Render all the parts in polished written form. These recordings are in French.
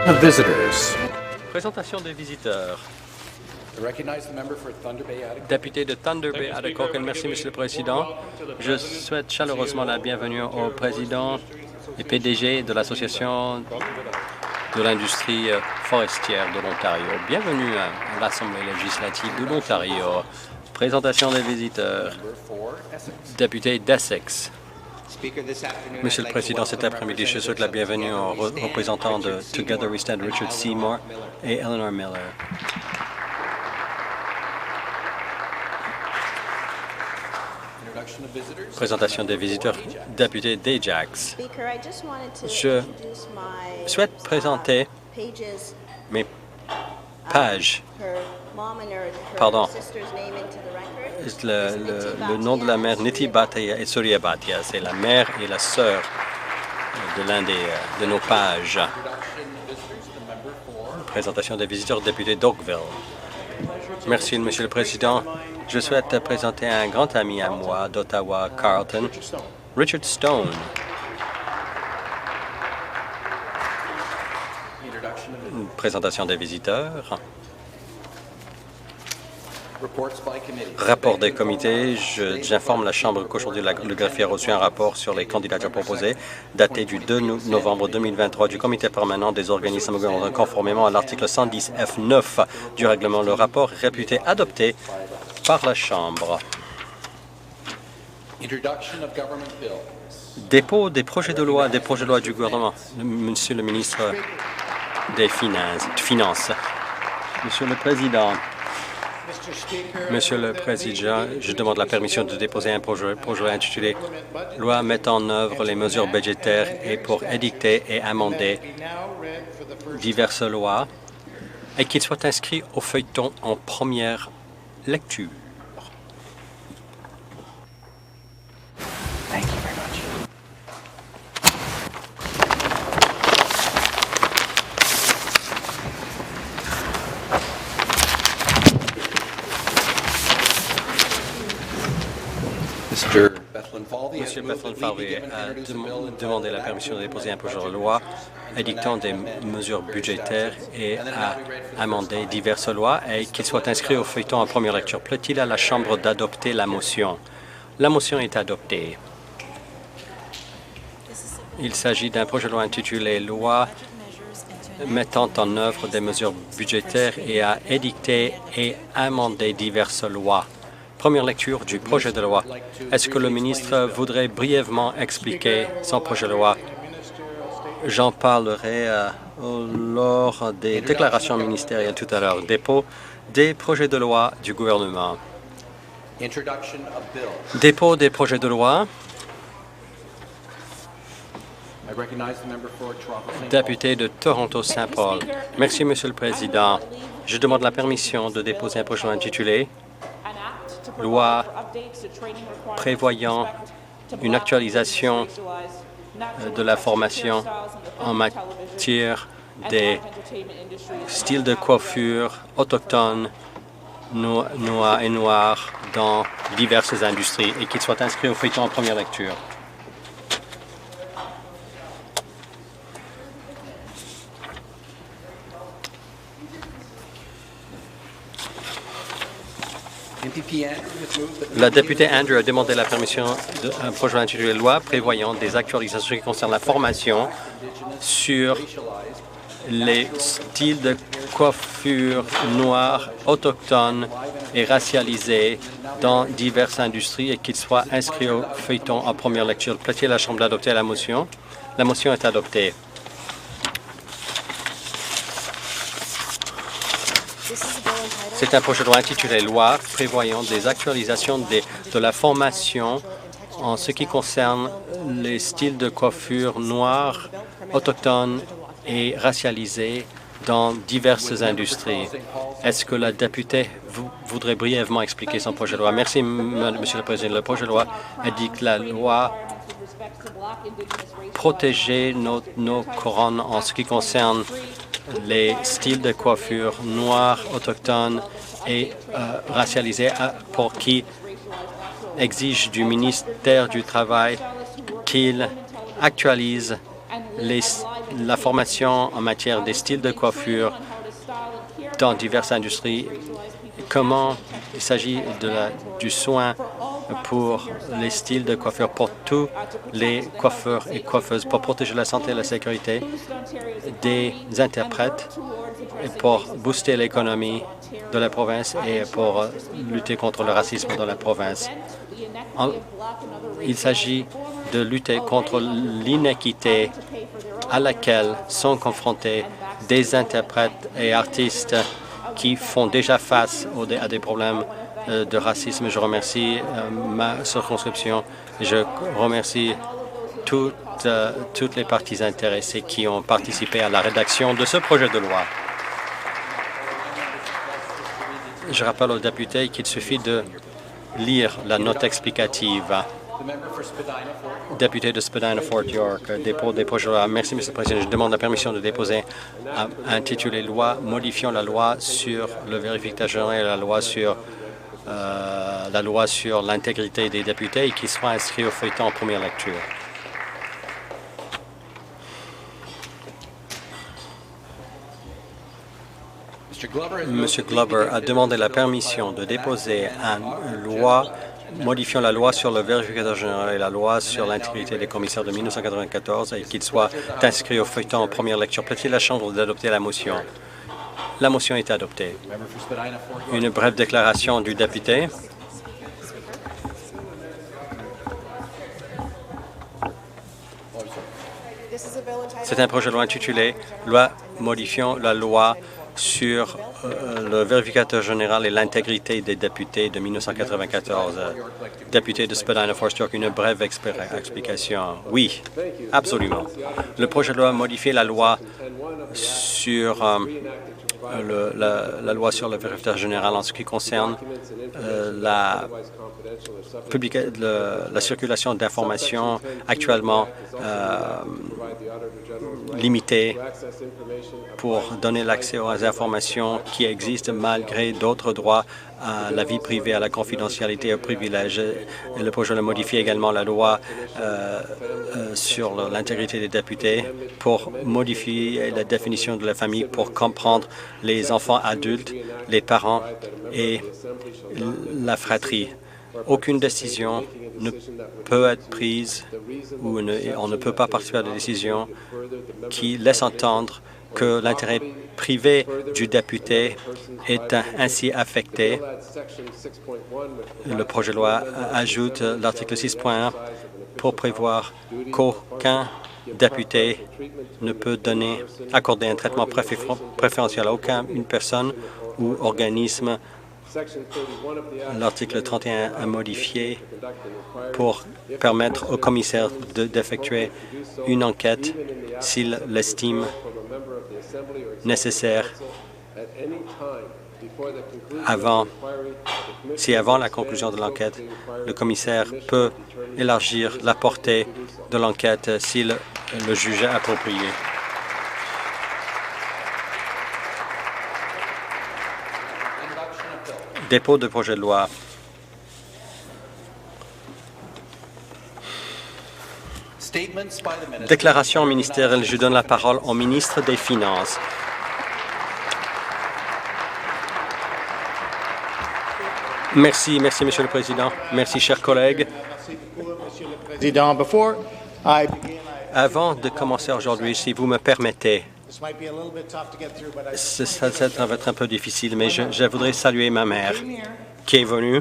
of visitors. Présentation des visiteurs. I recognize the member for Thunder Bay Attica. Député de Thunder Bay, Atikokan. Merci, Monsieur le Président. Je souhaite chaleureusement la bienvenue au président et PDG de l'Association de l'industrie forestière de l'Ontario. Bienvenue à l'Assemblée législative de l'Ontario. Présentation des visiteurs. Député d'Essex. Monsieur le Président, cet après-midi, je souhaite la bienvenue aux représentants de Together We Stand, Richard Seymour et Eleanor Miller. Présentation des visiteurs, député d'Ajax. Je souhaite présenter mes pages, le nom de la mère Niti Bhatia et Surya Bhatia. C'est la mère et la sœur de l'un de nos pages. Présentation des visiteurs, député d'Oakville. Merci, Monsieur le Président. Je souhaite présenter un grand ami à moi d'Ottawa, Carleton, Richard Stone. Une présentation des visiteurs. Rapport des comités. J'informe la Chambre qu'aujourd'hui, le greffier a reçu un rapport sur les candidatures proposées, daté du 2 novembre 2023 du Comité permanent des organismes gouvernementaux conformément à l'article 110F9 du règlement. Le rapport est réputé adopté par la Chambre. Dépôt des projets de loi du gouvernement. Monsieur le ministre des Finances. Monsieur le Président. Monsieur le Président, je demande la permission de déposer un projet intitulé « Loi mettant en œuvre les mesures budgétaires et pour édicter et amender diverses lois » et qu'il soit inscrit au feuilleton en première lecture. Monsieur Bethlen Falvey a demandé la permission de déposer un projet de loi édictant des mesures budgétaires et à amender diverses lois et qu'il soit inscrit au feuilleton en première lecture. Plaît-il à la Chambre d'adopter la motion? La motion est adoptée. Il s'agit d'un projet de loi intitulé « Loi mettant en œuvre des mesures budgétaires et à édicter et amender diverses lois ». Première lecture du projet de loi. Est-ce que le ministre voudrait brièvement expliquer son projet de loi? J'en parlerai lors des déclarations ministérielles tout à l'heure. Dépôt des projets de loi du gouvernement. Dépôt des projets de loi. Député de Toronto-Saint-Paul. Merci, Monsieur le Président. Je demande la permission de déposer un projet de loi intitulé Loi prévoyant une actualisation de la formation en matière des styles de coiffure autochtones, noirs dans diverses industries et qu'il soit inscrit au feuilleton en première lecture. La députée Andrew a demandé la permission d'un projet intitulé « Loi prévoyant des actualisations qui concernent la formation sur les styles de coiffure noirs, autochtones et racialisés dans diverses industries et qu'il soit inscrit au feuilleton en première lecture. » Plaît-il à la Chambre d'adopter la motion? La motion est adoptée. C'est un projet de loi intitulé « Loi prévoyant des actualisations de la formation en ce qui concerne les styles de coiffure noirs, autochtones et racialisés dans diverses industries. » Est-ce que la députée voudrait brièvement expliquer son projet de loi? Merci, Monsieur le Président. Le projet de loi indique que la loi protéger nos couronnes en ce qui concerne les styles de coiffure noirs, autochtones et racialisés pour qui exige du ministère du Travail qu'il actualise la formation en matière des styles de coiffure dans diverses industries, comment il s'agit du soin pour les styles de coiffure pour tous les coiffeurs et coiffeuses, pour protéger la santé et la sécurité des interprètes, et pour booster l'économie de la province et pour lutter contre le racisme dans la province. Il s'agit de lutter contre l'inéquité à laquelle sont confrontés des interprètes et artistes qui font déjà face à des problèmes de racisme. Je remercie ma circonscription. Je remercie toutes les parties intéressées qui ont participé à la rédaction de ce projet de loi. Je rappelle aux députés qu'il suffit de lire la note explicative. Député de Spadina-Fort York, dépôt des projets de loi. Merci, M. le Président. Je demande la permission de déposer intitulé Loi modifiant la loi sur le vérificateur général et la loi sur l'intégrité des députés et qui soit inscrit au feuilleton en première lecture. M. Glover a demandé la permission de déposer une loi modifiant la loi sur le vérificateur général et la loi sur l'intégrité des commissaires de 1994 et qu'il soit inscrit au feuilleton en première lecture. Plaît-il la Chambre d'adopter la motion? La motion est adoptée. Une brève déclaration du député. C'est un projet de loi intitulé « Loi modifiant la loi sur le vérificateur général et l'intégrité des députés de 1994. » Député de Spadina-Fort York, une brève explication. Oui, absolument. Le projet de loi modifie la loi sur la loi sur le vérificateur général en ce qui concerne la circulation d'informations actuellement limitée pour donner l'accès aux informations qui existent malgré d'autres droits à la vie privée, à la confidentialité et aux privilèges. Et le projet de modifie également la loi sur l'intégrité des députés pour modifier la définition de la famille pour comprendre les enfants adultes, les parents et la fratrie. Aucune décision ne peut être prise ou on ne peut pas participer à des décisions qui laissent entendre que l'intérêt privé du député est ainsi affecté. Le projet de loi ajoute l'article 6.1 pour prévoir qu'aucun député ne peut accorder un traitement préférentiel à aucune personne ou organisme. L'article 31 a modifié pour permettre au commissaire d'effectuer une enquête s'il l'estime nécessaire avant la conclusion de l'enquête, le commissaire peut élargir la portée de l'enquête s'il le juge approprié. Dépôt de projet de loi. Déclaration ministérielle. Je donne la parole au ministre des Finances. Merci, Monsieur le Président. Merci, chers collègues. Avant de commencer aujourd'hui, si vous me permettez, ça va être un peu difficile, mais je voudrais saluer ma mère qui est venue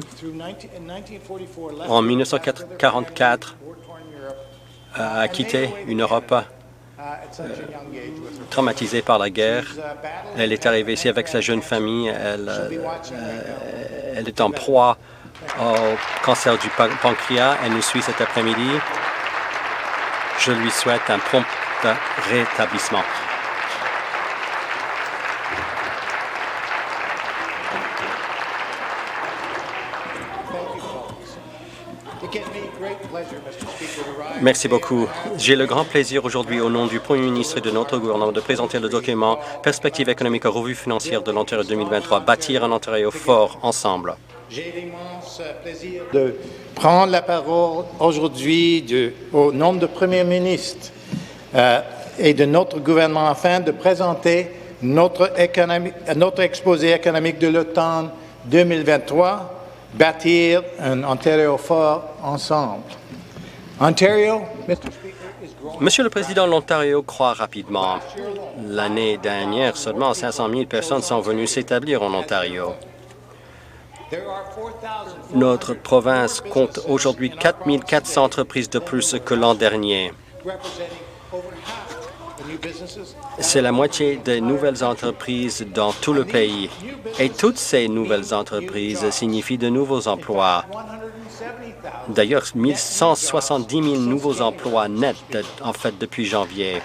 en 1944 a quitté une Europe traumatisée par la guerre. Elle est arrivée ici avec sa jeune famille. Elle est en proie au cancer du pancréas. Elle nous suit cet après-midi. Je lui souhaite un prompt rétablissement. Merci beaucoup. J'ai le grand plaisir aujourd'hui, au nom du Premier ministre et de notre gouvernement, de présenter le document « Perspectives économiques et revue financière de l'Ontario 2023 » Bâtir un Ontario fort ensemble. J'ai l'immense plaisir de prendre la parole aujourd'hui au nom du Premier ministre. et de notre gouvernement afin de présenter notre exposé économique de l'automne 2023, bâtir un Ontario fort ensemble. Ontario, Mr. Speaker, is growing. Monsieur le Président, l'Ontario croît rapidement. L'année dernière, seulement 500 000 personnes sont venues s'établir en Ontario. Notre province compte aujourd'hui 4 400 entreprises de plus que l'an dernier. C'est la moitié des nouvelles entreprises dans tout le pays. Et toutes ces nouvelles entreprises signifient de nouveaux emplois. D'ailleurs, 170 000 nouveaux emplois nets, en fait, depuis janvier.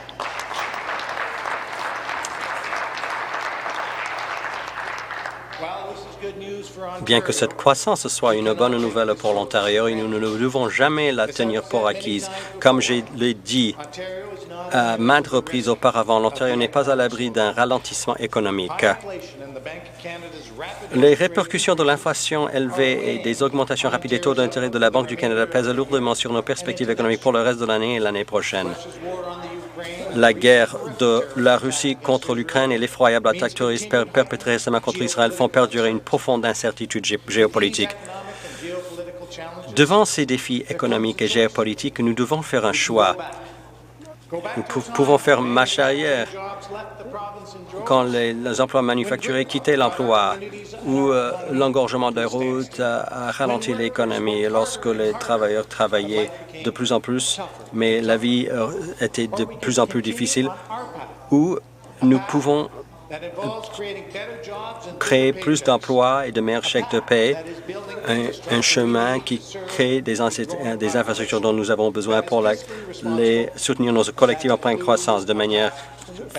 Bien que cette croissance soit une bonne nouvelle pour l'Ontario, nous ne devons jamais la tenir pour acquise. Comme je l'ai dit à maintes reprises auparavant, l'Ontario n'est pas à l'abri d'un ralentissement économique. Les répercussions de l'inflation élevée et des augmentations rapides des taux d'intérêt de la Banque du Canada pèsent lourdement sur nos perspectives économiques pour le reste de l'année et l'année prochaine. La guerre de la Russie contre l'Ukraine et l'effroyable attaque terroriste perpétrée récemment contre Israël font perdurer une profonde incertitude géopolitique. Devant ces défis économiques et géopolitiques, nous devons faire un choix. Nous pouvons faire marche arrière quand les emplois manufacturiers quittaient l'emploi ou l'engorgement des routes a ralenti l'économie lorsque les travailleurs travaillaient de plus en plus, mais la vie était de plus en plus difficile, ou nous pouvons créer plus d'emplois et de meilleurs chèques de paie, un chemin qui crée des infrastructures dont nous avons besoin pour les soutenir nos collectifs en pleine croissance de manière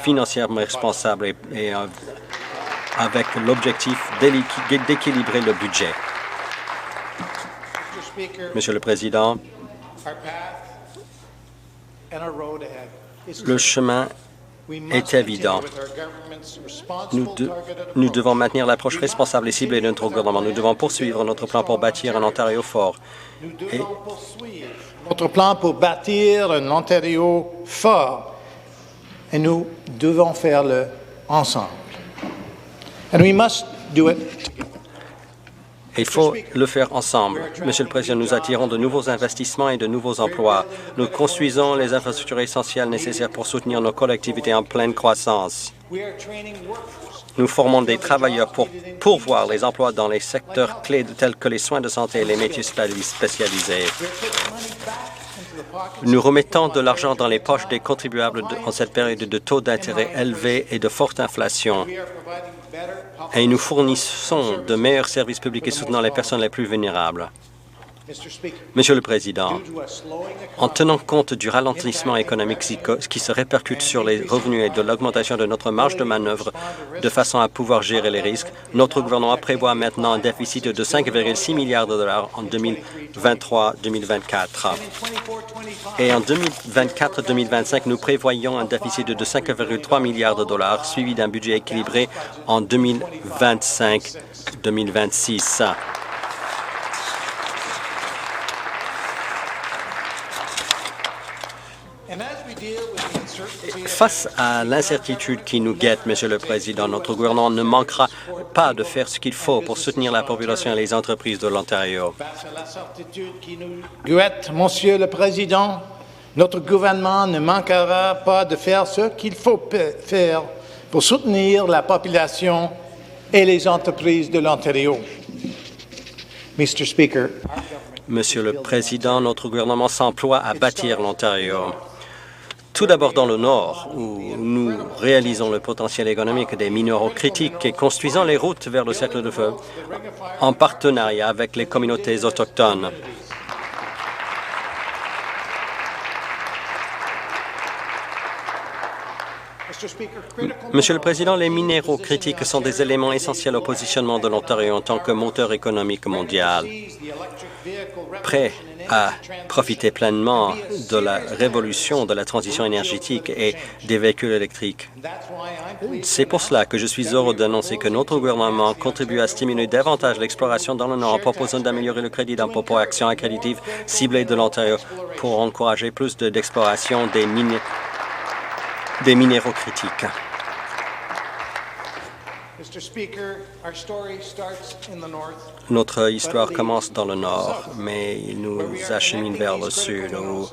financièrement responsable et avec l'objectif d'équilibrer le budget. Monsieur le Président, le chemin est évident. Nous devons maintenir l'approche responsable et ciblée de notre gouvernement. Nous devons poursuivre notre plan pour bâtir un Ontario fort. Notre plan pour bâtir un Ontario fort. Et nous devons faire-le ensemble. And we must do it together. Il faut le faire ensemble. Monsieur le Président, nous attirons de nouveaux investissements et de nouveaux emplois. Nous construisons les infrastructures essentielles nécessaires pour soutenir nos collectivités en pleine croissance. Nous formons des travailleurs pour pourvoir les emplois dans les secteurs clés tels que les soins de santé et les métiers spécialisés. Nous remettons de l'argent dans les poches des contribuables en cette période de taux d'intérêt élevés et de forte inflation. Et nous fournissons de meilleurs services publics et soutenant les personnes les plus vulnérables. Monsieur le Président, en tenant compte du ralentissement économique qui se répercute sur les revenus et de l'augmentation de notre marge de manœuvre de façon à pouvoir gérer les risques, notre gouvernement prévoit maintenant un déficit de 5,6 milliards de dollars en 2023-2024. Et en 2024-2025, nous prévoyons un déficit de 5,3 milliards de dollars, suivi d'un budget équilibré en 2025-2026. Face à l'incertitude qui nous guette, Monsieur le Président, notre gouvernement ne manquera pas de faire ce qu'il faut pour soutenir la population et les entreprises de l'Ontario. Face à l'incertitude qui nous guette, Monsieur le Président, notre gouvernement ne manquera pas de faire ce qu'il faut faire pour soutenir la population et les entreprises de l'Ontario. Mr. Speaker, Monsieur le Président, notre gouvernement s'emploie à bâtir l'Ontario. Tout d'abord dans le Nord, où nous réalisons le potentiel économique des minéraux critiques et construisons les routes vers le cercle de feu en partenariat avec les communautés autochtones. Monsieur le Président, les minéraux critiques sont des éléments essentiels au positionnement de l'Ontario en tant que moteur économique mondial, prêt à profiter pleinement de la révolution de la transition énergétique et des véhicules électriques. C'est pour cela que je suis heureux d'annoncer que notre gouvernement contribue à stimuler davantage l'exploration dans le Nord en proposant d'améliorer le crédit d'impôt pour actions accréditives ciblées de l'Ontario pour encourager plus d'exploration des des minéraux critiques. Mr. Speaker, our story starts in the north. Notre histoire commence dans le nord, mais il nous achemine vers le sud, où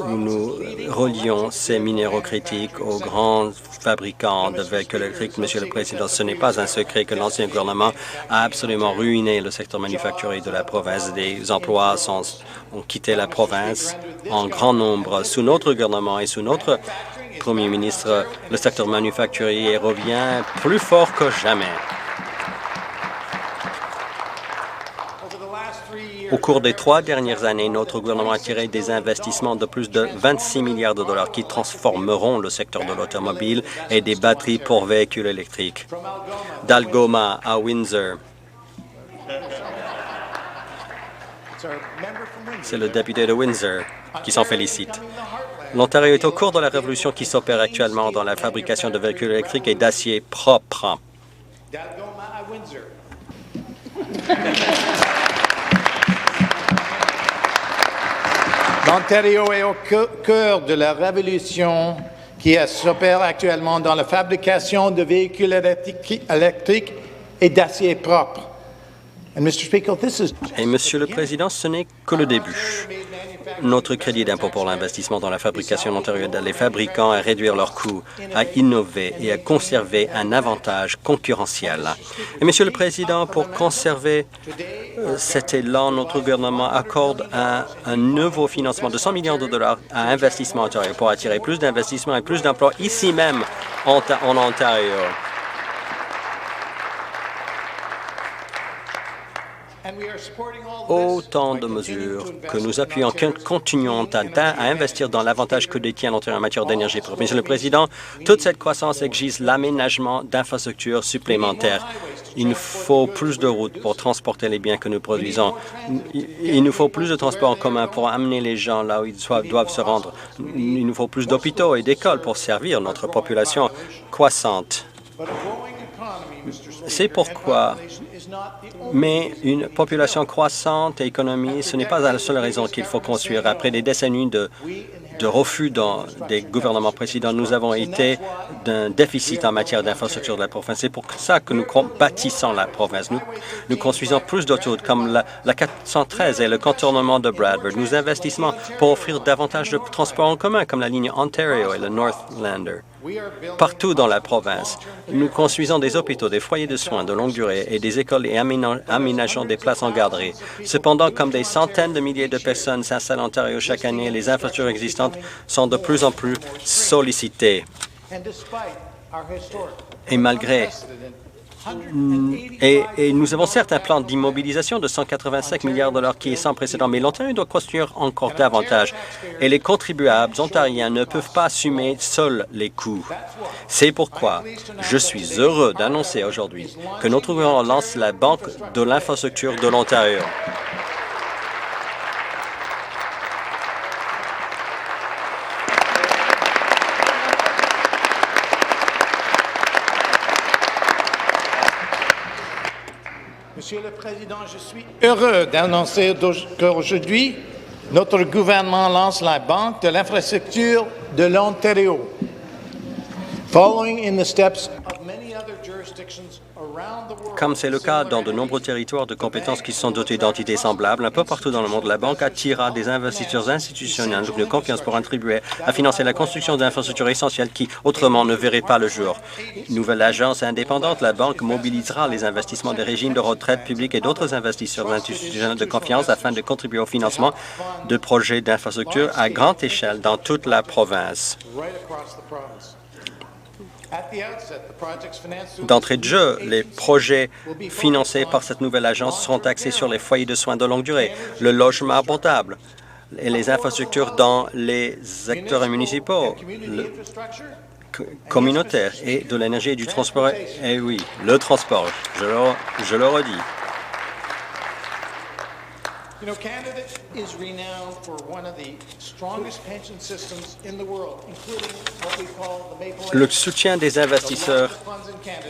nous relions ces minéraux critiques aux grands fabricants de véhicules électriques. Monsieur le Président, ce n'est pas un secret que l'ancien gouvernement a absolument ruiné le secteur manufacturier de la province. Des emplois ont quitté la province en grand nombre. Sous notre gouvernement et sous notre Premier ministre, le secteur manufacturier revient plus fort que jamais. Au cours des 3 dernières années, notre gouvernement a attiré des investissements de plus de 26 milliards de dollars qui transformeront le secteur de l'automobile et des batteries pour véhicules électriques. D'Algoma à Windsor, c'est le député de Windsor qui s'en félicite. L'Ontario est au cours de la révolution qui s'opère actuellement dans la fabrication de véhicules électriques et d'acier propre. L'Ontario est au cœur de la révolution qui s'opère actuellement dans la fabrication de véhicules électriques et d'acier propre. Et, Monsieur le Président, ce n'est que le début. Notre crédit d'impôt pour l'investissement dans la fabrication d'Ontario aide les fabricants à réduire leurs coûts, à innover et à conserver un avantage concurrentiel. Et, Monsieur le Président, pour conserver cet élan, notre gouvernement accorde un nouveau financement de 100 millions de dollars à Investissement Ontario pour attirer plus d'investissements et plus d'emplois ici même en Ontario. Autant de mesures que nous appuyons, continuons à investir dans l'avantage que détient l'Ontario en matière d'énergie propre. Monsieur le Président, toute cette croissance exige l'aménagement d'infrastructures supplémentaires. Il nous faut plus de routes pour transporter les biens que nous produisons. Il nous faut plus de transports en commun pour amener les gens là où ils doivent se rendre. Il nous faut plus d'hôpitaux et d'écoles pour servir notre population croissante. C'est pourquoi, mais une population croissante et économie, ce n'est pas la seule raison qu'il faut construire. Après des décennies de refus des gouvernements précédents, nous avons été d'un déficit en matière d'infrastructure de la province. C'est pour ça que nous bâtissons la province. Nous construisons plus d'autoroutes comme la 413 et le contournement de Bradford. Nous investissons pour offrir davantage de transports en commun comme la ligne Ontario et le Northlander. Partout dans la province, nous construisons des hôpitaux, des foyers de soins de longue durée et des écoles et aménageons des places en garderie. Cependant, comme des centaines de milliers de personnes s'installent en Ontario chaque année, les infrastructures existantes sont de plus en plus sollicitées. Et malgré Et nous avons certes un plan d'immobilisation de 185 milliards de dollars qui est sans précédent, mais l'Ontario doit construire encore davantage. Et les contribuables ontariens ne peuvent pas assumer seuls les coûts. C'est pourquoi je suis heureux d'annoncer aujourd'hui que notre gouvernement lance la Banque de l'infrastructure de l'Ontario. Monsieur le Président, je suis heureux d'annoncer qu'aujourd'hui, notre gouvernement lance la Banque de l'infrastructure de l'Ontario. Following in the steps of many other jurisdictions around the world. Comme c'est le cas dans de nombreux territoires de compétences qui sont dotés d'entités semblables, un peu partout dans le monde, la Banque attirera des investisseurs institutionnels de confiance pour contribuer à financer la construction d'infrastructures essentielles qui, autrement, ne verraient pas le jour. Nouvelle agence indépendante, la Banque mobilisera les investissements des régimes de retraite publics et d'autres investisseurs institutionnels de confiance afin de contribuer au financement de projets d'infrastructures à grande échelle dans toute la province. D'entrée de jeu, les projets financés par cette nouvelle agence seront axés sur les foyers de soins de longue durée, le logement abordable et les infrastructures dans les secteurs municipaux, communautaires et de l'énergie et du transport. Eh oui, le transport, je le redis. You know, Canada is renowned for one of the strongest pension systems in the world, including what we call the Maple Le soutien des investisseurs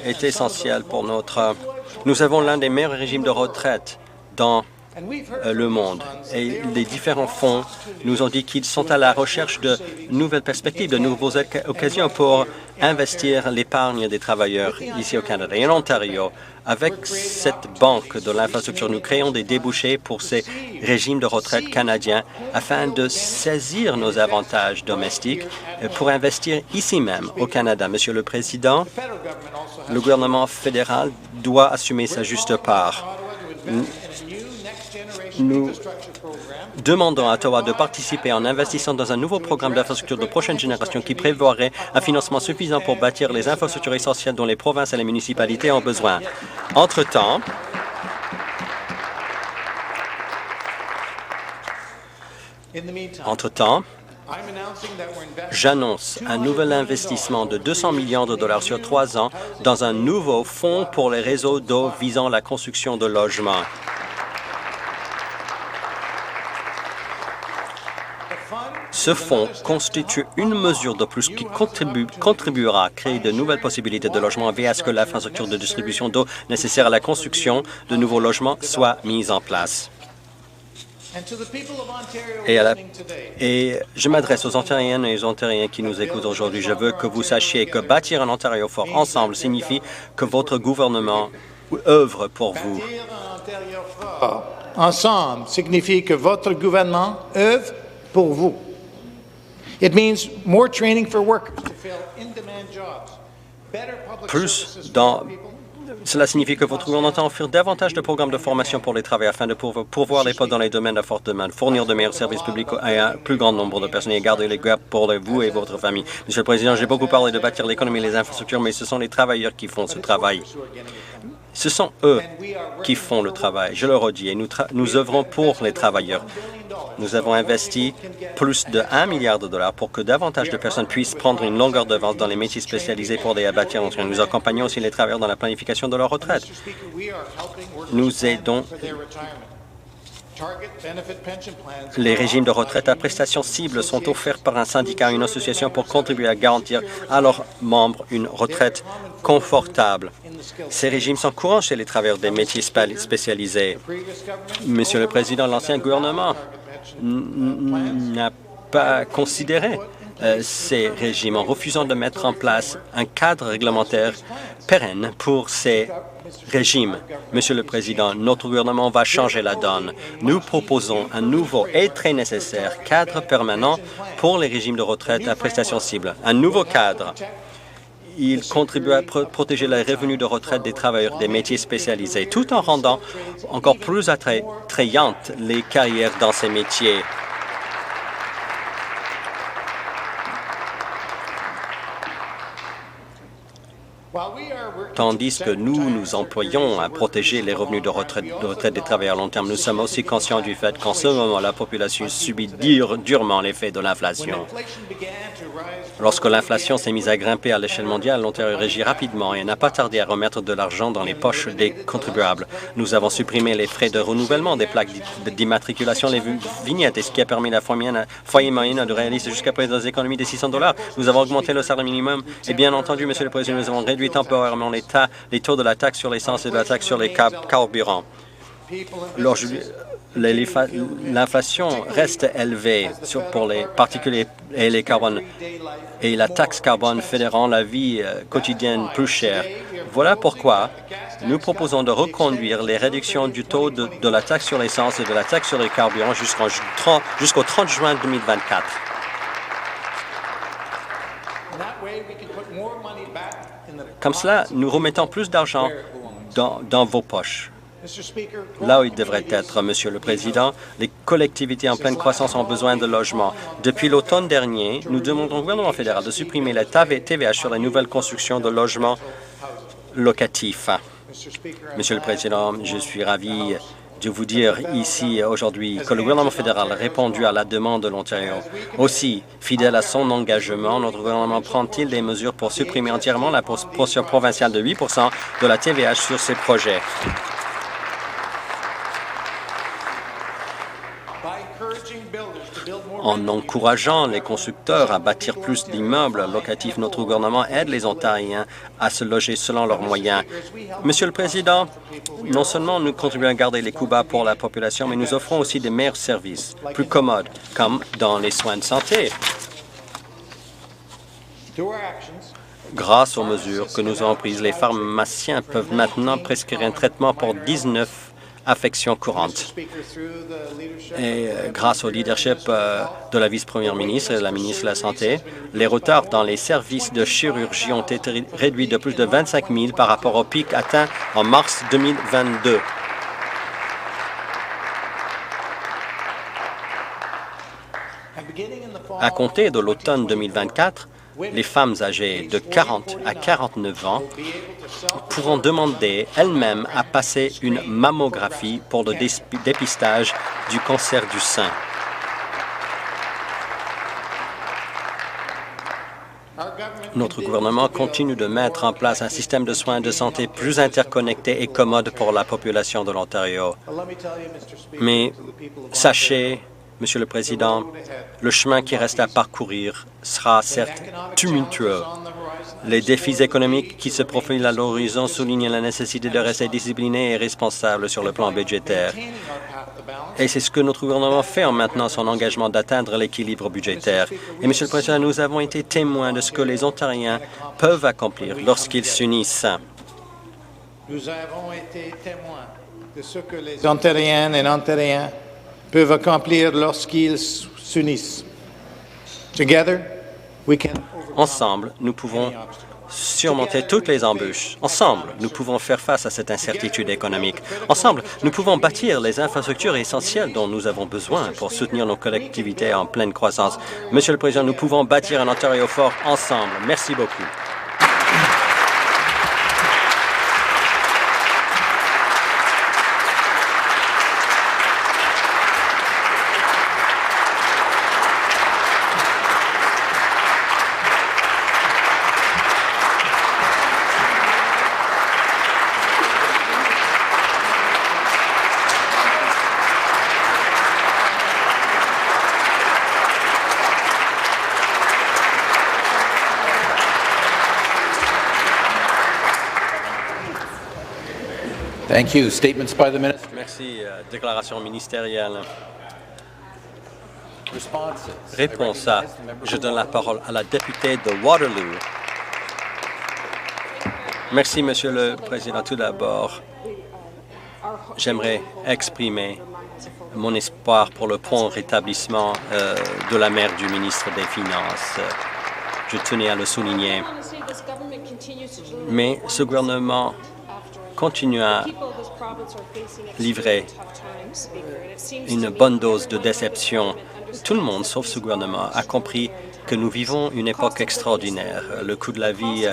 est essentiel pour Nous avons l'un des meilleurs régimes de retraite dans le monde. Et les différents fonds nous ont dit qu'ils sont à la recherche de nouvelles perspectives, de nouvelles occasions pour investir l'épargne des travailleurs ici au Canada. Et en Ontario, avec cette banque de l'infrastructure, nous créons des débouchés pour ces régimes de retraite canadiens afin de saisir nos avantages domestiques pour investir ici même au Canada. Monsieur le Président, le gouvernement fédéral doit assumer sa juste part. Nous demandons à Ottawa de participer en investissant dans un nouveau programme d'infrastructure de prochaine génération qui prévoirait un financement suffisant pour bâtir les infrastructures essentielles dont les provinces et les municipalités ont besoin. Entre-temps, j'annonce un nouvel investissement de 200 millions de dollars sur 3 ans dans un nouveau fonds pour les réseaux d'eau visant la construction de logements. Ce fonds constitue une mesure de plus qui contribuera à créer de nouvelles possibilités de logement via ce que l'infrastructure de distribution d'eau nécessaire à la construction de nouveaux logements soit mise en place. Et je m'adresse aux Ontariennes et aux Ontariens qui nous écoutent aujourd'hui. Je veux que vous sachiez que bâtir un Ontario fort ensemble signifie que votre gouvernement œuvre pour vous. Ensemble signifie que votre gouvernement œuvre pour vous. It means more training for workers to fill in-demand jobs, better public services for people. Cela signifie que votre gouvernement entend offrir davantage de programmes de formation pour les travailleurs afin de pourvoir les postes dans les domaines à forte demande, fournir de meilleurs services publics à un plus grand nombre de personnes et garder les gaps pour vous et votre famille. Monsieur le Président, j'ai beaucoup parlé de bâtir l'économie et les infrastructures, mais ce sont les travailleurs qui font ce travail. Ce sont eux qui font le travail, je le redis, et nous œuvrons pour les travailleurs. Nous avons investi plus de 1 milliard de dollars pour que davantage de personnes puissent prendre une longueur d'avance dans les métiers spécialisés pour les bâtir. Nous accompagnons aussi les travailleurs dans la planification de leur retraite. Nous aidons les régimes de retraite à prestations cibles sont offerts par un syndicat ou une association pour contribuer à garantir à leurs membres une retraite confortable. Ces régimes sont courants chez les travailleurs des métiers spécialisés. Monsieur le Président, l'ancien gouvernement n'a pas considéré ces régimes en refusant de mettre en place un cadre réglementaire pérenne pour ces régimes. Monsieur le Président, notre gouvernement va changer la donne. Nous proposons un nouveau et très nécessaire cadre permanent pour les régimes de retraite à prestations cibles. Un nouveau cadre. Il contribue à protéger les revenus de retraite des travailleurs des métiers spécialisés, tout en rendant encore plus attrayantes les carrières dans ces métiers. Tandis que nous nous employons à protéger les revenus de retraite des travailleurs à long terme, nous sommes aussi conscients du fait qu'en ce moment, la population subit durement l'effet de l'inflation. Lorsque l'inflation s'est mise à grimper à l'échelle mondiale, l'Ontario réagit rapidement et n'a pas tardé à remettre de l'argent dans les poches des contribuables. Nous avons supprimé les frais de renouvellement des plaques d'immatriculation, les vignettes, et ce qui a permis à la foyer moyenne de réaliser jusqu'à présent des économies de 600 $. Nous avons augmenté le salaire minimum et bien entendu, Monsieur le Président, nous avons réduit temporairement les taux de la taxe sur l'essence et de la taxe sur les carburants. L'inflation reste élevée pour les particuliers et les carbones, et la taxe carbone fait rendre la vie quotidienne plus chère. Voilà pourquoi nous proposons de reconduire les réductions du taux de la taxe sur l'essence et de la taxe sur les carburants jusqu'au 30 juin 2024. Comme cela, nous remettons plus d'argent dans vos poches, là où il devrait être. Monsieur le Président, les collectivités en pleine croissance ont besoin de logements. Depuis l'automne dernier, nous demandons au gouvernement fédéral de supprimer la TVH sur la nouvelle construction de logements locatifs. Monsieur le Président, je suis ravi de vous dire ici aujourd'hui que le gouvernement fédéral a répondu à la demande de l'Ontario. Aussi, fidèle à son engagement, notre gouvernement prend-il des mesures pour supprimer entièrement la portion provinciale de 8 % de la TVH sur ces projets. En encourageant les constructeurs à bâtir plus d'immeubles locatifs, notre gouvernement aide les Ontariens à se loger selon leurs moyens. Monsieur le Président, non seulement nous contribuons à garder les coûts bas pour la population, mais nous offrons aussi des meilleurs services, plus commodes, comme dans les soins de santé. Grâce aux mesures que nous avons prises, les pharmaciens peuvent maintenant prescrire un traitement pour 19 affections courantes. Et grâce au leadership de la vice-première ministre et de la ministre de la Santé, les retards dans les services de chirurgie ont été réduits de plus de 25 000 par rapport au pic atteint en mars 2022. À compter de l'automne 2024, les femmes âgées de 40 à 49 ans pourront demander elles-mêmes à passer une mammographie pour le dépistage du cancer du sein. Notre gouvernement continue de mettre en place un système de soins de santé plus interconnecté et commode pour la population de l'Ontario. Mais sachez, Monsieur le Président, le chemin qui reste à parcourir sera certes tumultueux. Les défis économiques qui se profilent à l'horizon soulignent la nécessité de rester discipliné et responsable sur le plan budgétaire. Et c'est ce que notre gouvernement fait en maintenant son engagement d'atteindre l'équilibre budgétaire. Et, Monsieur le Président, nous avons été témoins de ce que les Ontariens peuvent accomplir lorsqu'ils s'unissent. Nous avons été témoins de ce que les Ontariennes et Ontariens peuvent accomplir lorsqu'ils s'unissent. Together, we can Ensemble, nous pouvons surmonter toutes les embûches. Ensemble, nous pouvons faire face à cette incertitude économique. Ensemble, nous pouvons bâtir les infrastructures essentielles dont nous avons besoin pour soutenir nos collectivités en pleine croissance. Monsieur le Président, nous pouvons bâtir un Ontario fort ensemble. Merci beaucoup. Thank you. Statements by the minister. Merci. Déclaration ministérielle. Responses. Réponse A. Je donne la parole à la députée de Waterloo. Merci, Monsieur le Président. Tout d'abord, j'aimerais exprimer mon espoir pour le prompt rétablissement de la mère du ministre des Finances. Je tenais à le souligner. Mais ce gouvernement continue à livrer une bonne dose de déception. Tout le monde, sauf ce gouvernement, a compris que nous vivons une époque extraordinaire. Le coût de la vie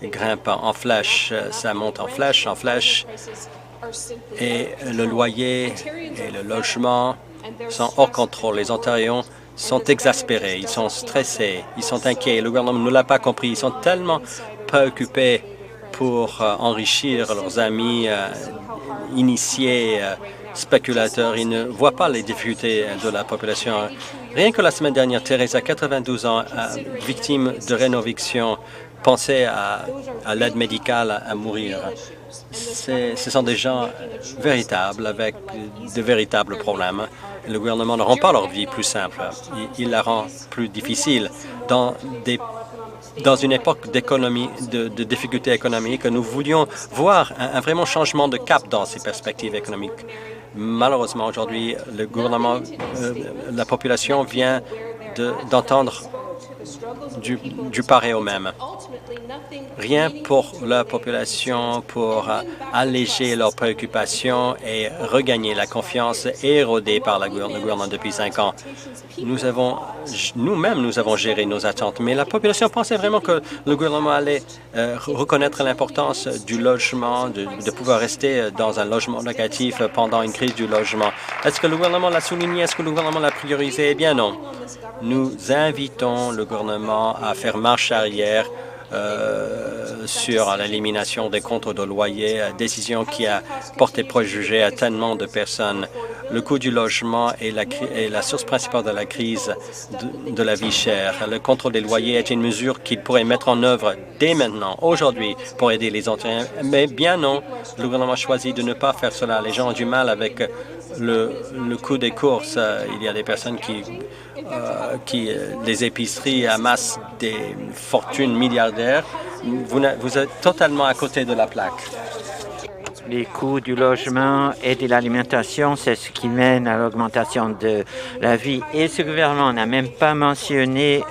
grimpe en flèche, ça monte en flèche, et le loyer et le logement sont hors contrôle. Les Ontariens sont exaspérés, ils sont stressés, ils sont inquiets. Le gouvernement ne l'a pas compris. Ils sont tellement préoccupés pour enrichir leurs amis initiés, spéculateurs. Ils ne voient pas les difficultés de la population. Rien que la semaine dernière, Teresa, 92 ans, victime de rénoviction, pensait à l'aide médicale à mourir. Ce sont des gens véritables, avec de véritables problèmes. Le gouvernement ne rend pas leur vie plus simple. Il la rend plus difficile. Dans une époque de difficultés économiques, nous voulions voir un vraiment changement de cap dans ces perspectives économiques. Malheureusement, aujourd'hui, le gouvernement, la population vient d'entendre du pareil au même. Rien pour la population, pour alléger leurs préoccupations et regagner la confiance érodée par le gouvernement depuis 5 ans. Nous-mêmes, nous avons géré nos attentes, mais la population pensait vraiment que le gouvernement allait reconnaître l'importance du logement, de pouvoir rester dans un logement locatif pendant une crise du logement. Est-ce que le gouvernement l'a souligné? Est-ce que le gouvernement l'a priorisé? Eh bien non. Nous invitons le gouvernement à faire marche arrière sur l'élimination des comptes de loyer, décision qui a porté préjugé à tellement de personnes. le coût du logement est la source principale de la crise de la vie chère. Le contrôle des loyers est une mesure qu'il pourrait mettre en œuvre dès maintenant, aujourd'hui, pour aider les Ontariens. Mais bien non, le gouvernement choisit de ne pas faire cela. Les gens ont du mal avec le coût des courses. Il y a des personnes les épiceries amassent des fortunes milliardaires. Vous êtes totalement à côté de la plaque. Les coûts du logement et de l'alimentation, c'est ce qui mène à l'augmentation de la vie. Et ce gouvernement n'a même pas mentionné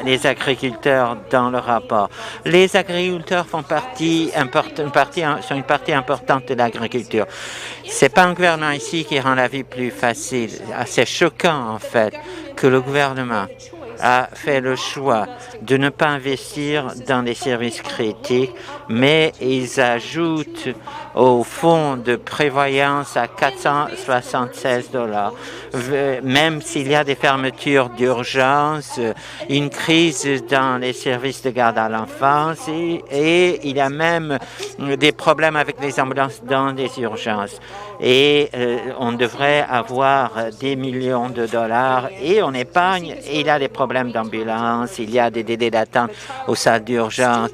les agriculteurs dans le rapport. Les agriculteurs sont une partie importante de l'agriculture. C'est pas un gouvernement ici qui rend la vie plus facile. C'est choquant, en fait, que le gouvernement a fait le choix de ne pas investir dans les services critiques, mais ils ajoutent au fonds de prévoyance à 476 $, même s'il y a des fermetures d'urgence, une crise dans les services de garde à l'enfance et il y a même des problèmes avec les ambulances dans les urgences. Et on devrait avoir des millions de dollars et on épargne. Et il y a des problèmes d'ambulance, il y a des délais d'attente aux salles d'urgence.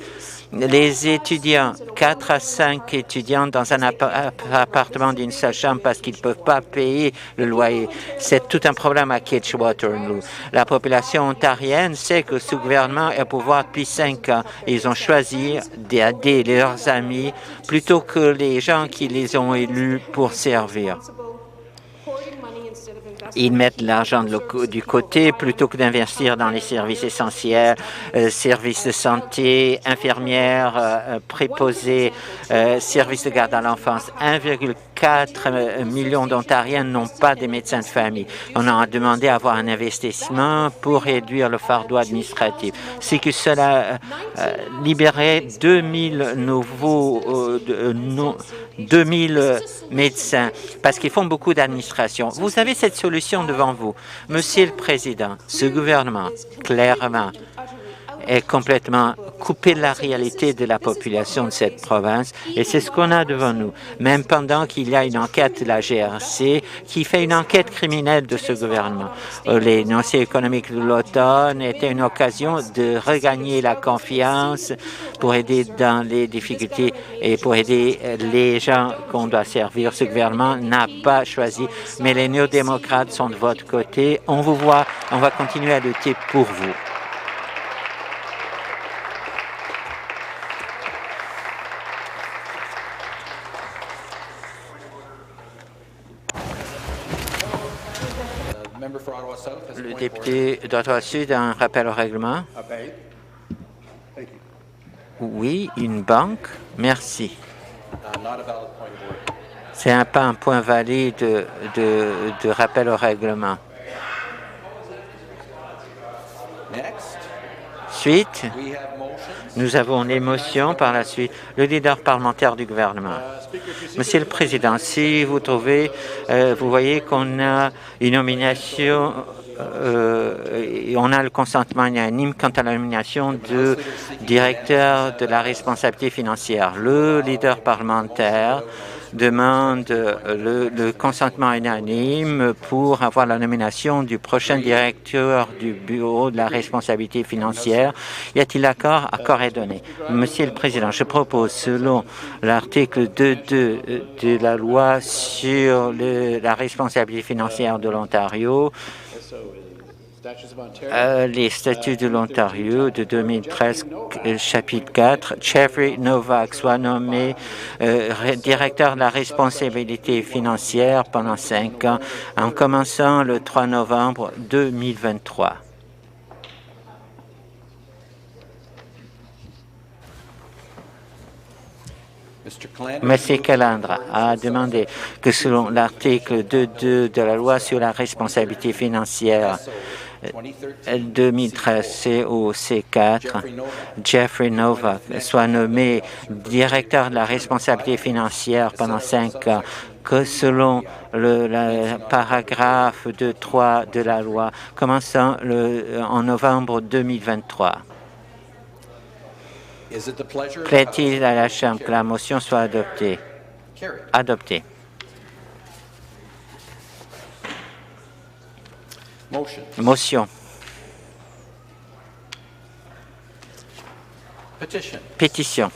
Les étudiants, 4 à 5 étudiants dans un appartement d'une seule chambre parce qu'ils ne peuvent pas payer le loyer. C'est tout un problème à Kitchener-Waterloo. La population ontarienne sait que ce gouvernement est au pouvoir depuis 5 ans. Ils ont choisi d'aider leurs amis plutôt que les gens qui les ont élus pour servir. Ils mettent l'argent du côté plutôt que d'investir dans les services essentiels, services de santé, infirmières, préposés, services de garde à l'enfance. 1,4 million d'Ontariens n'ont pas de médecins de famille. On a demandé à avoir un investissement pour réduire le fardeau administratif. C'est que cela libérait 2000 médecins parce qu'ils font beaucoup d'administration. Vous avez cette solution devant vous. Monsieur le Président, ce gouvernement, clairement, est complètement coupé de la réalité de la population de cette province et c'est ce qu'on a devant nous. Même pendant qu'il y a une enquête de la GRC qui fait une enquête criminelle de ce gouvernement. Les énoncés économiques de l'automne étaient une occasion de regagner la confiance pour aider dans les difficultés et pour aider les gens qu'on doit servir. Ce gouvernement n'a pas choisi, mais les néo-démocrates sont de votre côté. On vous voit, on va continuer à lutter pour vous. Le député d'Ottawa-Sud a un rappel au règlement. Oui, une banque. Merci. C'est pas un point valide de rappel au règlement. Suite, nous avons les motions par la suite. Le leader parlementaire du gouvernement. Monsieur le Président, si vous voyez qu'on a une nomination, on a le consentement unanime quant à la nomination de directeur de la responsabilité financière. Le leader parlementaire demande le consentement unanime pour avoir la nomination du prochain directeur du Bureau de la responsabilité financière. Y a-t-il accord? Accord est donné. Monsieur le Président, je propose, selon l'article 2.2 de la loi sur la responsabilité financière de l'Ontario, les statuts de l'Ontario de 2013, chapitre 4, Jeffrey Novak soit nommé directeur de la responsabilité financière pendant 5 ans, en commençant le 3 novembre 2023. M. Calandra a demandé que selon l'article 2.2 de la loi sur la responsabilité financière 2013 COC4, Jeffrey Novak soit nommé directeur de la responsabilité financière pendant 5 ans, que selon le paragraphe 2.3 de la loi, commençant en novembre 2023. Plaît-il à la Chambre que la motion soit adoptée? Adoptée. Motion. Motion. Petition. Pétition.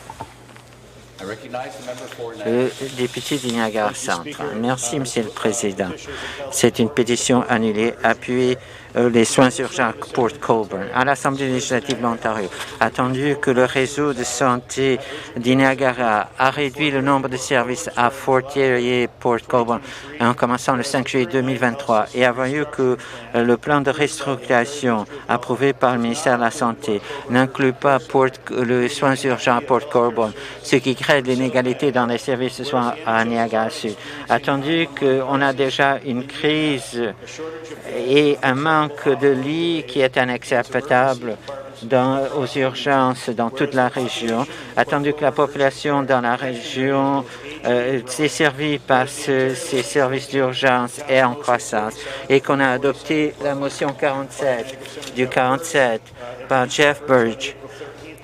I recognize the member for Le député du Niagara Centre. Merci, Monsieur le Président. C'est une pétition annulée appuyée les soins urgents à Port Colborne. À l'Assemblée législative de l'Ontario, attendu que le réseau de santé du Niagara a réduit le nombre de services à Fort Erie et Port Colborne en commençant le 5 juillet 2023 et avant que le plan de restructuration approuvé par le ministère de la Santé n'inclut pas les soins urgents à Port Colborne, ce qui crée de l'inégalité dans les services de soins à Niagara Sud. Attendu qu'on a déjà une crise et un manque de lits qui est inacceptable aux urgences dans toute la région, attendu que la population dans la région desservie par ces services d'urgence est en croissance et qu'on a adopté la motion 47 par Jeff Burge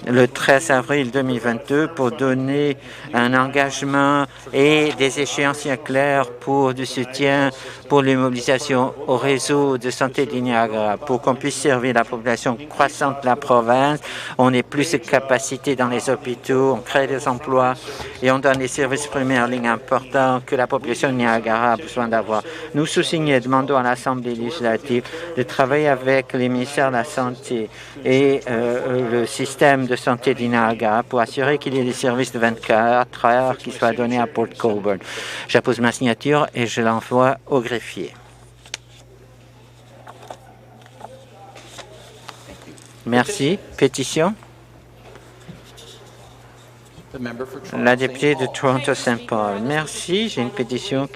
le 13 avril 2022 pour donner un engagement et des échéanciers clairs pour du soutien pour l'immobilisation au réseau de santé du Niagara pour qu'on puisse servir la population croissante de la province. On ait plus de capacité dans les hôpitaux, on crée des emplois et on donne des services premières lignes importants que la population de Niagara a besoin d'avoir. Nous sous-signés demandons à l'Assemblée législative de travailler avec les ministères de la Santé et le système de santé du Niagara pour assurer qu'il y ait des services de 24 heures qui soient donnés à Port Colborne. J'appose ma signature et je l'envoie au greffier. Merci. Pétition. La députée de Toronto-Saint Paul. Merci. J'ai une pétition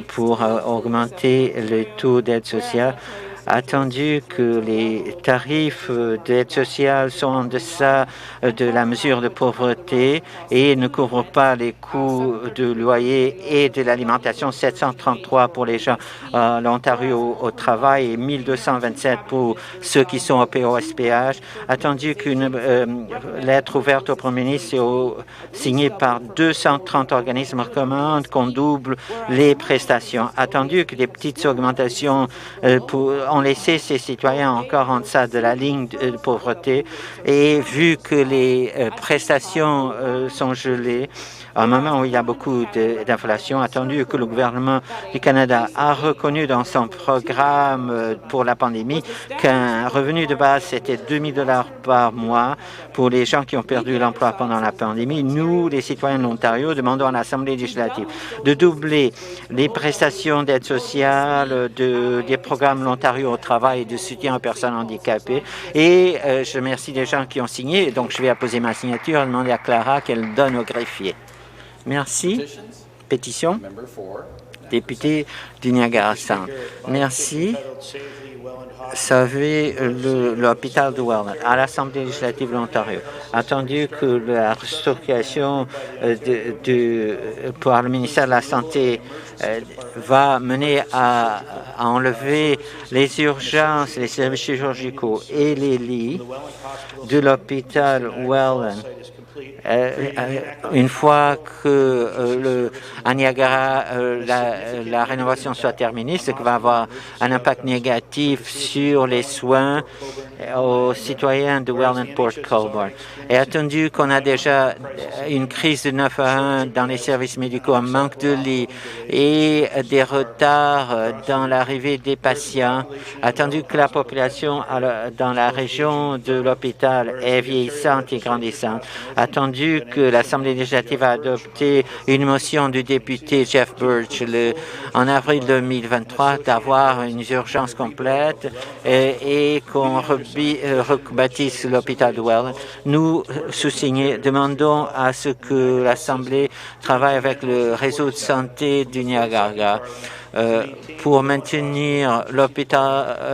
pour augmenter le taux d'aide sociale. Attendu que les tarifs d'aide sociale sont en deçà de la mesure de pauvreté et ne couvrent pas les coûts de loyer et de l'alimentation, 733 pour les gens à l'Ontario au travail et 1227 pour ceux qui sont au POSPH. Attendu qu'une lettre ouverte au Premier ministre signée par 230 organismes recommande qu'on double les prestations. Attendu que des petites augmentations ont laissé ces citoyens encore en deçà de la ligne de pauvreté et vu que les prestations sont gelées, à un moment où il y a beaucoup d'inflation, attendu que le gouvernement du Canada a reconnu dans son programme pour la pandémie qu'un revenu de base, c'était 2 000 $ par mois pour les gens qui ont perdu l'emploi pendant la pandémie. Nous, les citoyens de l'Ontario, demandons à l'Assemblée législative de doubler les prestations d'aide sociale des programmes l'Ontario au travail et de soutien aux personnes handicapées. Et je remercie les gens qui ont signé. Donc, je vais apposer ma signature et demander à Clara qu'elle donne au greffier. Merci. Pétition. Député du Niagara Centre. Merci. Sauver l'hôpital de Welland à l'Assemblée législative de l'Ontario. Attendu que la restructuration par le ministère de la Santé va mener à enlever les urgences, les services chirurgicaux et les lits de l'hôpital Welland. Une fois que à Niagara, la rénovation soit terminée, ce qui va avoir un impact négatif sur les soins aux citoyens de Welland Port Colborne. Et attendu qu'on a déjà une crise de 9 à 1 dans les services médicaux, un manque de lits et des retards dans l'arrivée des patients, attendu que la population dans la région de l'hôpital est vieillissante et grandissante, attendu que l'Assemblée législative a adopté une motion du député Jeff Burge en avril 2023 d'avoir une urgence complète et qu'on rebâtisse l'hôpital de Welland. Nous, sous-signés, demandons à ce que l'Assemblée travaille avec le réseau de santé du Niagara pour maintenir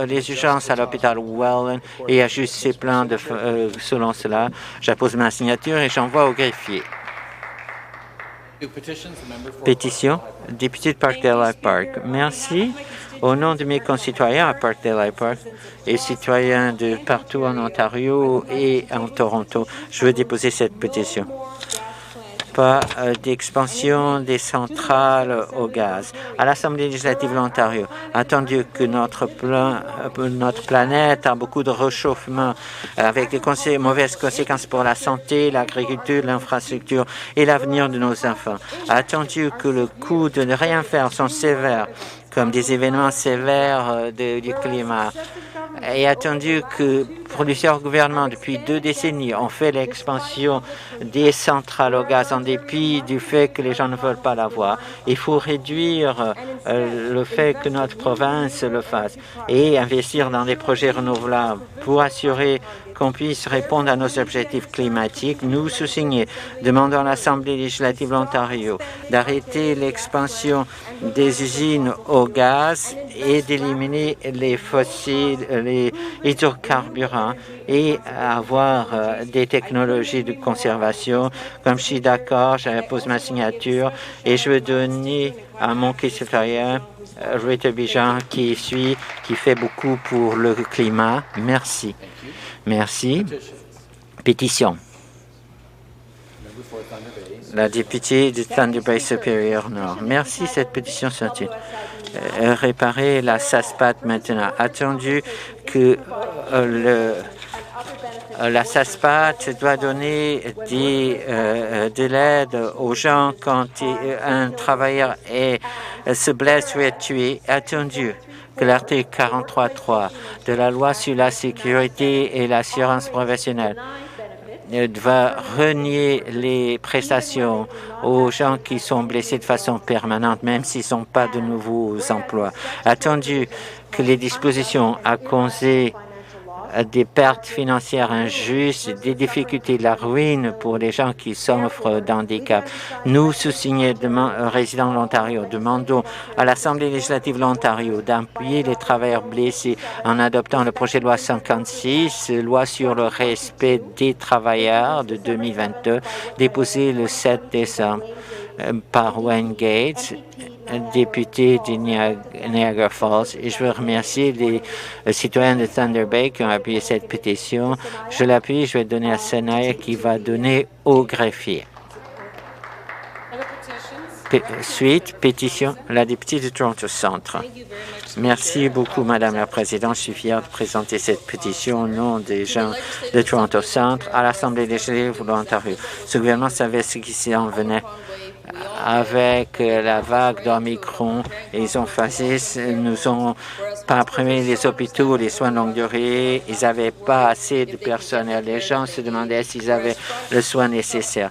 les urgences à l'hôpital Welland et ajuster ses plans selon cela. J'appose ma signature et j'envoie au greffier. Pétition, député de Parkdale Park. Merci. Au nom de mes concitoyens à Parkdale Park et citoyens de partout en Ontario et en Toronto, je veux déposer cette pétition. pas d'expansion des centrales au gaz. À l'Assemblée législative de l'Ontario, attendu que notre planète a beaucoup de réchauffement avec des mauvaises conséquences pour la santé, l'agriculture, l'infrastructure et l'avenir de nos enfants. Attendu que le coût de ne rien faire sont sévères, comme des événements sévères du climat, et attendu que plusieurs gouvernements depuis 2 décennies ont fait l'expansion des centrales au gaz en dépit du fait que les gens ne veulent pas l'avoir. Il faut réduire le fait que notre province le fasse et investir dans des projets renouvelables pour assurer qu'on puisse répondre à nos objectifs climatiques. Nous, sous-signés, demandons à l'Assemblée législative de l'Ontario d'arrêter l'expansion des usines au gaz et d'éliminer les fossiles, les hydrocarburants et avoir des technologies de conservation. Comme je suis d'accord, j'impose ma signature et je veux donner à mon citoyen Rita Bijan qui fait beaucoup pour le climat. Merci. Merci. Pétition. La députée de Thunder Bay Supérieur Nord. Merci. Cette pétition s'intitule réparer la SASPAT maintenant. Attendu que la SASPAT doit donner de l'aide aux gens quand un travailleur se blesse ou est tué. Attendu que l'article 43.3 de la loi sur la sécurité et l'assurance professionnelle va renier les prestations aux gens qui sont blessés de façon permanente, même s'ils n'ont pas de nouveaux emplois. Attendu que les dispositions à causer des pertes financières injustes, des difficultés, de la ruine pour les gens qui souffrent d'handicap. Nous, sous-signés résidents de l'Ontario, demandons à l'Assemblée législative de l'Ontario d'appuyer les travailleurs blessés en adoptant le projet de loi 56, loi sur le respect des travailleurs de 2022, déposé le 7 décembre par Wayne Gates, député de Niagara Falls. Et je veux remercier les citoyens de Thunder Bay qui ont appuyé cette pétition. Je l'appuie, je vais donner à Senaya qui va donner au greffier. Suite, pétition, la députée de Toronto Centre. Merci beaucoup, Madame la Présidente. Je suis fier de présenter cette pétition au nom des gens de Toronto Centre à l'Assemblée législative de l'Ontario. Ce gouvernement savait ce qui s'en venait avec la vague d'Omicron. Ils nous ont pas imprimé les hôpitaux, les soins de longue durée. Ils n'avaient pas assez de personnel. Les gens se demandaient s'ils avaient le soin nécessaire.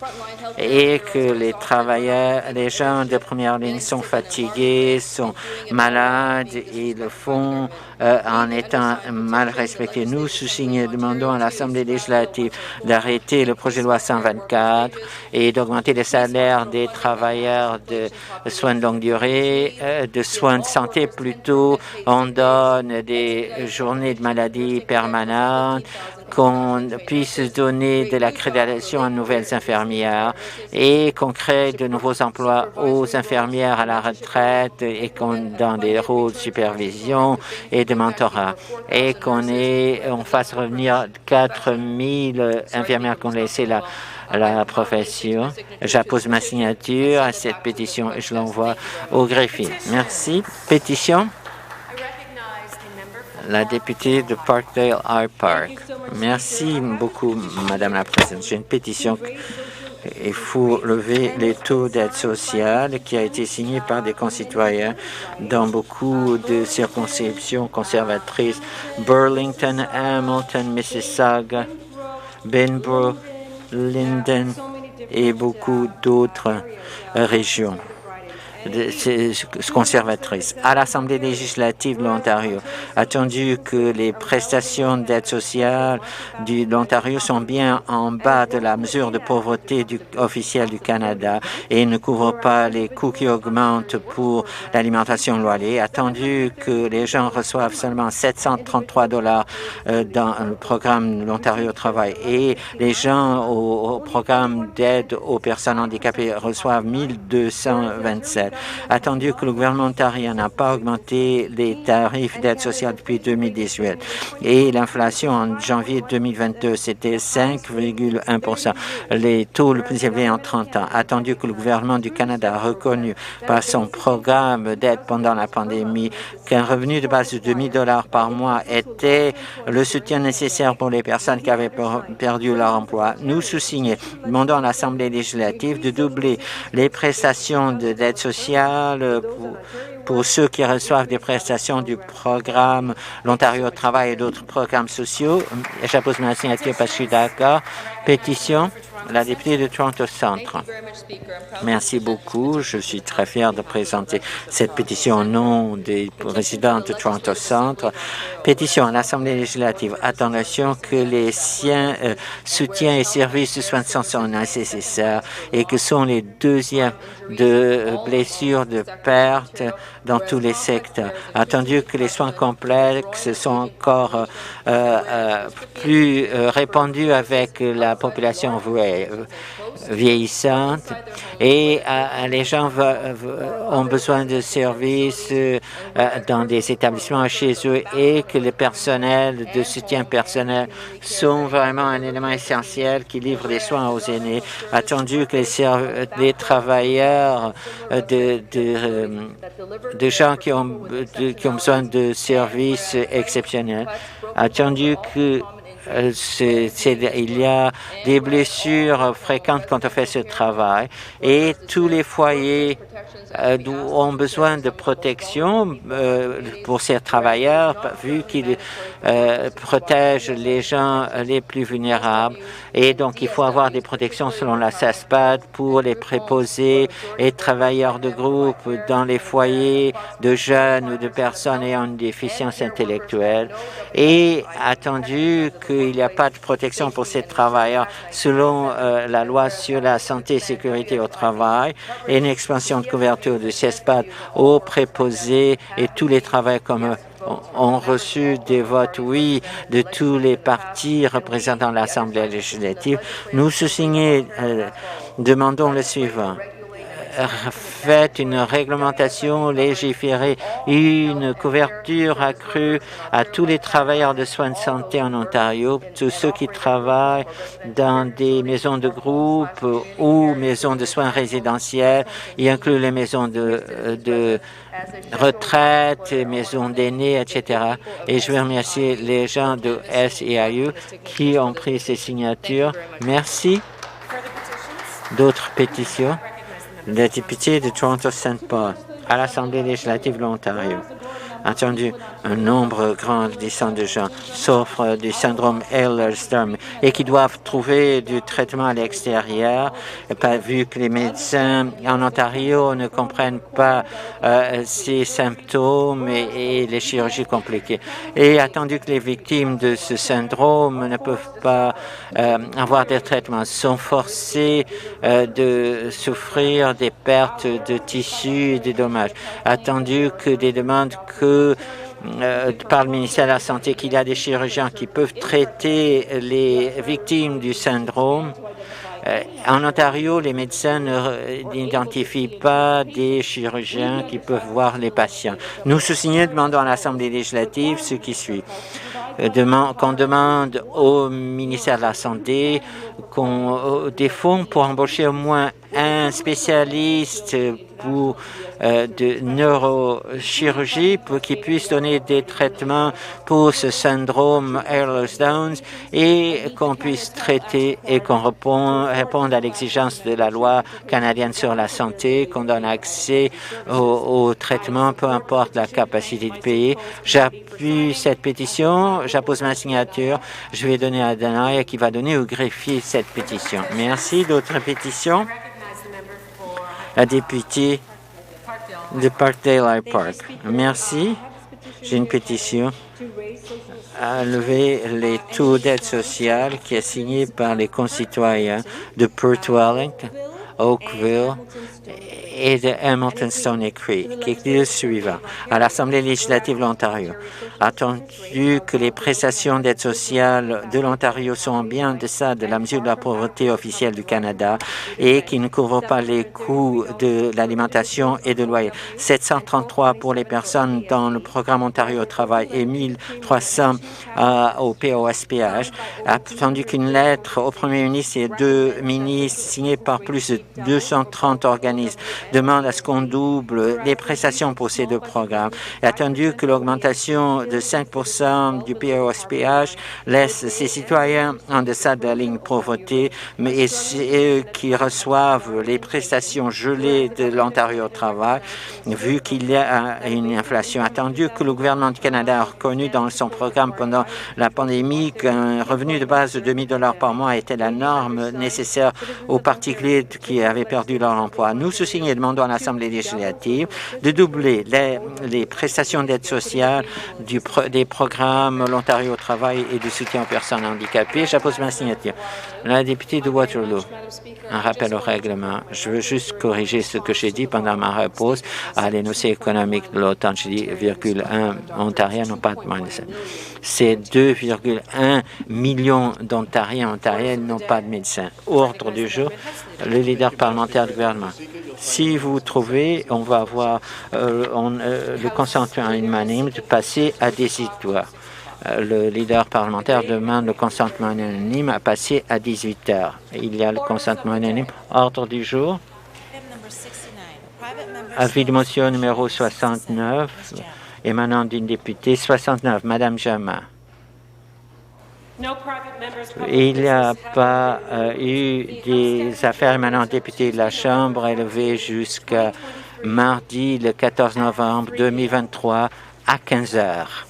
Et que les travailleurs, les gens de première ligne sont fatigués, sont malades, et le font en étant mal respectés. Nous, sous-signés, demandons à l'Assemblée législative d'arrêter le projet de loi 124 et d'augmenter les salaires des travailleurs de soins de longue durée, de soins de santé plutôt. On donne des journées de maladie permanentes, qu'on puisse donner de l'accréditation à de nouvelles infirmières et qu'on crée de nouveaux emplois aux infirmières à la retraite et qu'on dans des rôles de supervision et de mentorat et qu'on fasse revenir 4000 infirmières qui ont laissé la profession. J'appose ma signature à cette pétition et je l'envoie au greffier. Merci. Pétition. La députée de Parkdale High Park. Merci beaucoup, Madame la Présidente. J'ai une pétition. Il faut lever les taux d'aide sociale qui a été signée par des concitoyens dans beaucoup de circonscriptions conservatrices. Burlington, Hamilton, Mississauga, Benbrook, Linden et beaucoup d'autres régions conservatrices. À l'Assemblée législative de l'Ontario, attendu que les prestations d'aide sociale de l'Ontario sont bien en bas de la mesure de pauvreté officielle du Canada et ne couvrent pas les coûts qui augmentent pour l'alimentation loyer, attendu que les gens reçoivent seulement 733 $ dans le programme de l'Ontario Travail et les gens au programme d'aide aux personnes handicapées reçoivent 1227. Attendu que le gouvernement ontarien n'a pas augmenté les tarifs d'aide sociale depuis 2018 et l'inflation en janvier 2022, c'était 5,1%, les taux le plus élevés en 30 ans. Attendu que le gouvernement du Canada a reconnu par son programme d'aide pendant la pandémie qu'un revenu de base de 2 000 $ par mois était le soutien nécessaire pour les personnes qui avaient perdu leur emploi, nous sous-signés demandons à l'Assemblée législative de doubler les prestations d'aide sociale pour ceux qui reçoivent des prestations du programme l'Ontario Travail et d'autres programmes sociaux. J'appose ma signature parce que je suis d'accord. Pétition, la députée de Toronto Centre. Merci beaucoup. Je suis très fier de présenter cette pétition au nom des résidents de Toronto Centre. Pétition à l'Assemblée législative. Attention que les soutiens et services de soins de santé sont nécessaires et que sont les deuxièmes de blessures, de pertes dans tous les secteurs. Attendu que les soins complexes sont encore plus répandus avec la population vieillissante et les gens ont besoin de services dans des établissements chez eux et que les personnels de soutien personnel sont vraiment un élément essentiel qui livre des soins aux aînés. Attendu que les travailleurs de gens qui ont besoin de services exceptionnels. Attendu que il y a des blessures fréquentes quand on fait ce travail et tous les foyers ont besoin de protection pour ces travailleurs vu qu'ils protègent les gens les plus vulnérables et donc il faut avoir des protections selon la SASPAD pour les préposés et travailleurs de groupe dans les foyers de jeunes ou de personnes ayant une déficience intellectuelle et attendu qu'il n'y a pas de protection pour ces travailleurs selon la loi sur la santé et sécurité au travail et une expansion de couverture de SASPAD aux préposés et tous les travailleurs comme ont reçu des votes oui de tous les partis représentant l'Assemblée législative. Nous, sous-signés, demandons le suivant. Faites une réglementation légiférée, une couverture accrue à tous les travailleurs de soins de santé en Ontario, tous ceux qui travaillent dans des maisons de groupe ou maisons de soins résidentiels, y inclut les maisons de retraite, maisons d'aînés, etc. Et je veux remercier les gens de SEIU qui ont pris ces signatures. Merci. D'autres pétitions? Le député de Toronto Saint Paul à l'Assemblée législative de l'Ontario. Entendu, un nombre grandissant de gens souffrent du syndrome Ehlers-Danlos et qui doivent trouver du traitement à l'extérieur, vu que les médecins en Ontario ne comprennent pas ces symptômes et les chirurgies compliquées. Et attendu que les victimes de ce syndrome ne peuvent pas avoir des traitements, sont forcés de souffrir des pertes de tissus et des dommages. Attendu que des demandes par le ministère de la Santé qu'il y a des chirurgiens qui peuvent traiter les victimes du syndrome. En Ontario, les médecins n'identifient pas des chirurgiens qui peuvent voir les patients. Nous, sous-signés, demandons à l'Assemblée législative ce qui suit. Qu'on demande au ministère de la Santé des fonds pour embaucher au moins un spécialiste de neurochirurgie pour qu'il puisse donner des traitements pour ce syndrome Ehlers-Danlos et qu'on puisse traiter et qu'on réponde à l'exigence de la loi canadienne sur la santé, qu'on donne accès au traitement, peu importe la capacité de payer. J'appuie cette pétition, j'appose ma signature, je vais donner à Danaï qui va donner au greffier cette pétition. Merci. D'autres pétitions? La députée de Parkdale High Park. Merci. J'ai une pétition à lever les taux d'aide sociale qui est signée par les concitoyens de Perth Wellington, Oakville et de Hamilton Stoney Creek, qui dit le suivant. À l'Assemblée législative de l'Ontario, attendu que les prestations d'aide sociale de l'Ontario sont bien en deçà de la mesure de la pauvreté officielle du Canada et qui ne couvrent pas les coûts de l'alimentation et de loyer. 733 pour les personnes dans le programme Ontario au travail et 1300 au POSPH. Attendu qu'une lettre au premier ministre et deux ministres signée par plus de 230 organismes demande à ce qu'on double les prestations pour ces deux programmes. Et attendu que l'augmentation de 5% du POSPH laisse ces citoyens en deçà de la ligne de pauvreté, mais eux qui reçoivent les prestations gelées de l'Ontario au travail, vu qu'il y a une inflation. Attendu que le gouvernement du Canada a reconnu dans son programme pendant la pandémie qu'un revenu de base de 2 000 $ par mois était la norme nécessaire aux particuliers qui avaient perdu leur emploi. Nous, soucignés, demandons à l'Assemblée législative de doubler les prestations d'aide sociale des programmes l'Ontario au travail et du soutien aux personnes handicapées. J'appose ma signature. La députée de Waterloo, un rappel au règlement. Je veux juste corriger ce que j'ai dit pendant ma réponse à l'énoncé économique de l'automne. J'ai dit 2,1 Ontariens n'ont pas de médecin. C'est 2,1 millions d'Ontariens, Ontariennes n'ont pas de médecin. Ordre du jour, le leader parlementaire du gouvernement. Si vous trouvez, on va avoir le consentement unanime de passer à des histoires. Le leader parlementaire demande le consentement unanime à passer à 18 heures. Il y a le consentement unanime. Ordre du jour. Avis de motion numéro 69, émanant d'une députée 69, Madame Jama. Il n'y a pas eu des affaires émanant de députés de la Chambre élevées jusqu'à mardi, le 14 novembre 2023, à 15 heures.